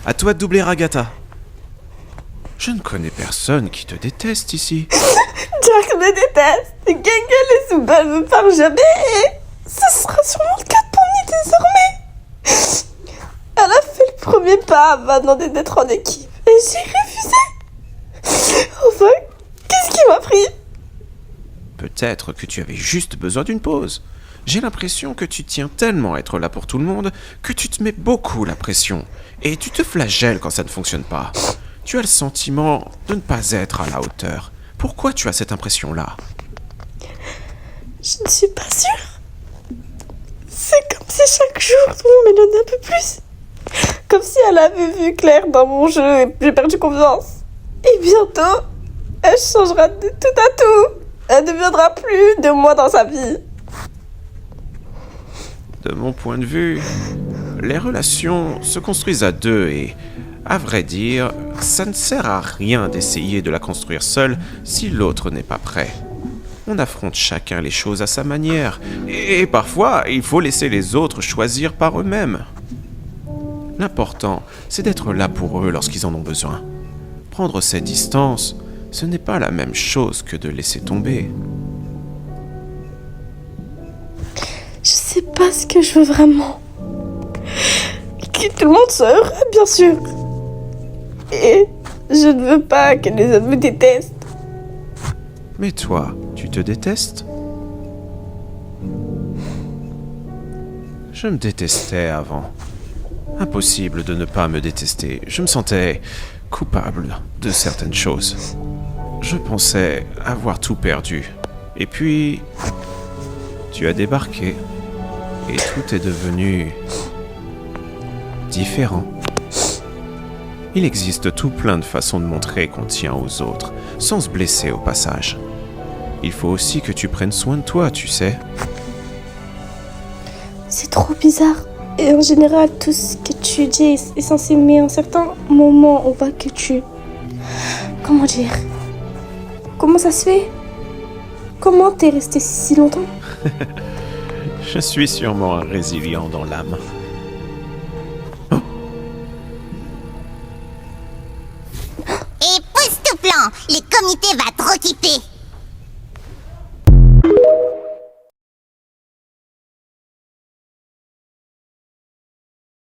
À toi de doubler Agatha. Je ne connais personne qui te déteste ici. Jack me déteste. Gengel et Subal me parlent jamais. Et ce sera sûrement le cas de Bonnie désormais. Elle a fait le premier pas, m'a demandé d'être en équipe. Et j'ai refusé. Enfin, qu'est-ce qui m'a pris? Peut-être que tu avais juste besoin d'une pause. J'ai l'impression que tu tiens tellement à être là pour tout le monde que tu te mets beaucoup la pression. Et tu te flagelles quand ça ne fonctionne pas. Tu as le sentiment de ne pas être à la hauteur. Pourquoi tu as cette impression-là? Je ne suis pas sûre. C'est comme si chaque jour, tout le monde m'éloignait un peu plus. Comme si elle avait vu clair dans mon jeu et j'ai perdu confiance. Et bientôt, elle changera de tout à tout. Elle ne viendra plus de moi dans sa vie. De mon point de vue, les relations se construisent à deux et, à vrai dire, ça ne sert à rien d'essayer de la construire seule si l'autre n'est pas prêt. On affronte chacun les choses à sa manière et parfois, il faut laisser les autres choisir par eux-mêmes. L'important, c'est d'être là pour eux lorsqu'ils en ont besoin. Prendre ses distances, ce n'est pas la même chose que de laisser tomber. Je sais pas ce que je veux vraiment. Que tout le monde soit heureux, bien sûr. Et je ne veux pas que les autres me détestent. Mais toi, tu te détestes? Je me détestais avant. Impossible de ne pas me détester. Je me sentais coupable de certaines choses. Je pensais avoir tout perdu. Et puis, tu as débarqué. Et tout est devenu différent. Il existe tout plein de façons de montrer qu'on tient aux autres, sans se blesser au passage. Il faut aussi que tu prennes soin de toi, tu sais. C'est trop bizarre. Et en général, tout ce que tu dis est censé, mais à un certain moment, on voit que tu... Comment dire? Comment ça se fait? Comment t'es resté si longtemps? Je suis sûrement un résilient dans l'âme. Et pousse tout plan, les comités va trop kiffer.